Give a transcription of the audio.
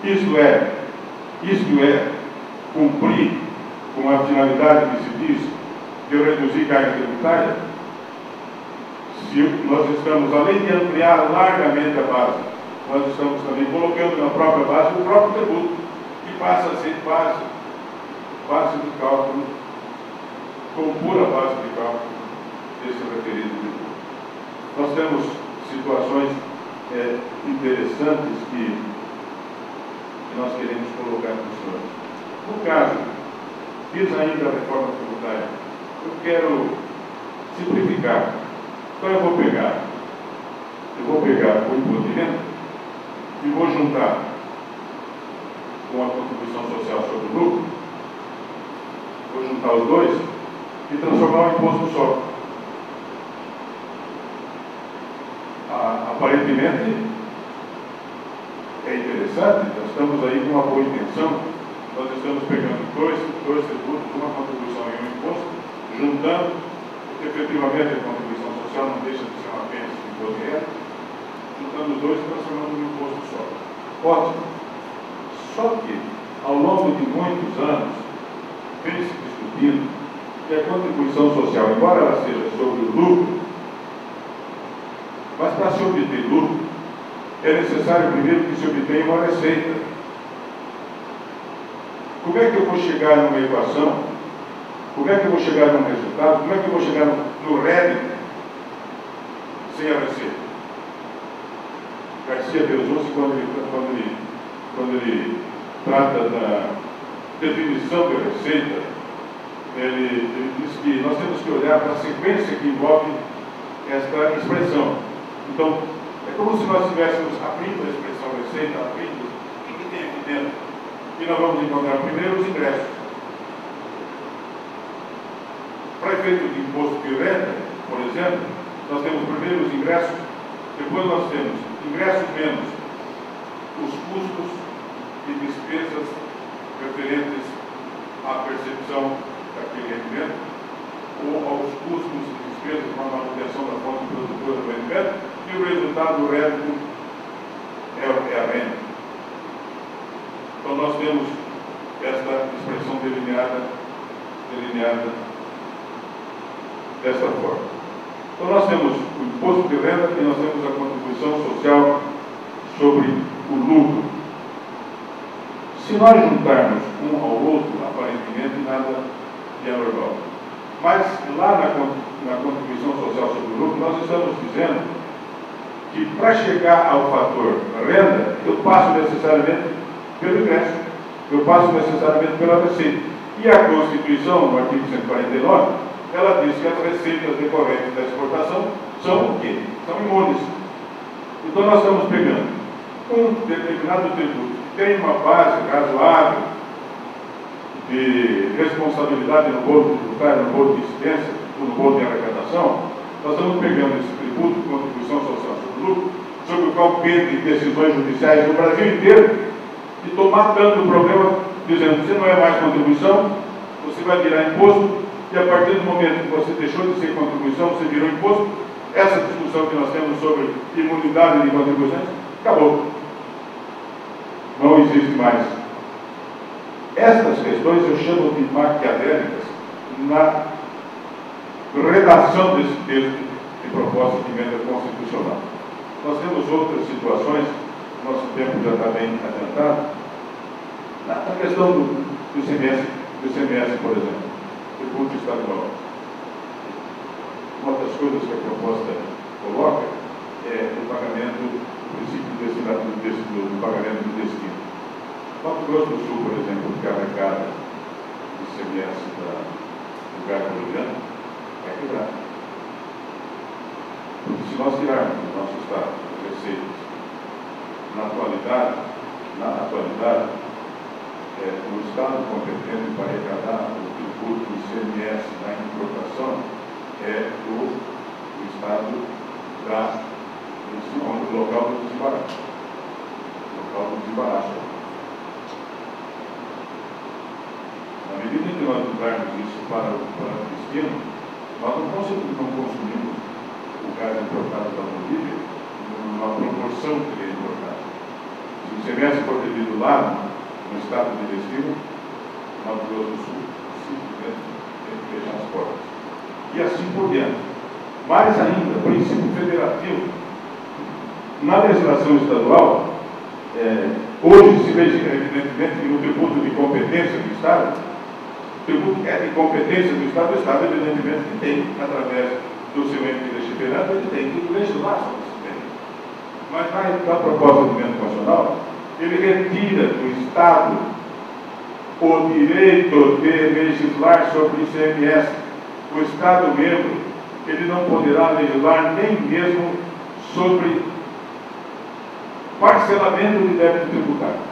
Isto é cumprir com a finalidade que se diz de reduzir carga tributária? Se nós estamos, além de ampliar largamente a base, nós estamos também colocando na própria base o próprio tributo, que passa a ser base de cálculo, compor a base de cálculo desse referido tributo. Nós temos situações interessantes que nós queremos colocar para os senhores. No caso, diz ainda a reforma tributária, eu quero simplificar. Então eu vou pegar o imposto de renda e vou juntar com a contribuição social sobre o lucro, vou juntar os dois e transformar um imposto só. Aparentemente é interessante, nós estamos aí com uma boa intenção, nós estamos pegando dois tributos, uma contribuição e um imposto, juntando, porque efetivamente a contribuição social não deixa de ser uma apenas de imposto de renda, juntando os dois e transformando em um imposto só. Ótimo. Só que, ao longo de muitos anos, vem se discutindo que a contribuição social, embora ela seja sobre o lucro, mas para se obter lucro, é necessário primeiro que se obtenha uma receita. Como é que eu vou chegar numa equação? Como é que eu vou chegar num resultado? Como é que eu vou chegar no rédito sem a receita? Garcia Bezoso, quando ele trata da definição de receita, ele diz que nós temos que olhar para a sequência que envolve esta expressão. Então, é como se nós estivéssemos abrindo a expressão receita, abrindo o que tem aqui dentro. E nós vamos encontrar primeiro os ingressos. Para efeito de imposto de renda, por exemplo, nós temos primeiro os ingressos, depois nós temos ingressos menos os custos e despesas referentes à percepção daquele rendimento, ou aos custos e despesas com a manutenção da fonte produtora do rendimento, e o resultado do rédito é a renda. Então nós temos esta expressão delineada desta forma. Então nós temos o imposto de renda e nós temos a contribuição social sobre o lucro. Se nós juntarmos um ao outro, aparentemente nada de anormal. Mas lá na contribuição social sobre o lucro, nós estamos dizendo que para chegar ao fator renda, eu passo necessariamente pelo ingresso, eu passo necessariamente pela receita. E a Constituição, no artigo 149, ela diz que as receitas decorrentes da exportação são o quê? São imunes. Então nós estamos pegando um determinado tributo que tem uma base razoável de responsabilidade no bolo tributário, no bolo de incidência, no bolo de arrecadação. Nós estamos pegando esse tributo de contribuição social sobre o lucro, sobre o qual pendem decisões judiciais no Brasil inteiro, e estou matando o problema, dizendo: você não é mais contribuição, você vai virar imposto, e a partir do momento que você deixou de ser contribuição, você virou imposto. Essa discussão que nós temos sobre imunidade de contribuições acabou. Não existe mais. Estas questões eu chamo de maquiavélicas na redação desse texto de proposta de emenda constitucional. Nós temos outras situações, nosso tempo já está bem adiantado, na questão do CMS, por exemplo, tributo estadual. Uma das coisas que a proposta coloca é o pagamento, o princípio do pagamento do destino. Mato Grosso do Sul, por exemplo, que arrecada o CMS do gás boliviano, é quebrado. Porque se nós tirarmos do nosso Estado as receitas, na atualidade, o Estado competente para arrecadar o tributo do ICMS na importação é o Estado do local do desembaraço. Na medida em que nós usarmos isso para o destino, nós não consumimos o gás importado da Bolívia numa proporção que ele é importado. Se o ICMS for devido do lado, no estado de destino, Mato Grosso do Sul, simplesmente tem que fechar as portas. E assim por diante. Mais ainda, princípio federativo. Na legislação estadual, hoje se vê evidentemente que no tributo de competência do Estado, o tributo que é de competência do Estado evidentemente que tem, através do seu ente legislativo, ele tem que legislar sobre esse tema. Mas na proposta do emenda constitucional, ele retira do Estado o direito de legislar sobre ICMS. O Estado membro, ele não poderá legislar nem mesmo sobre parcelamento de débito tributário.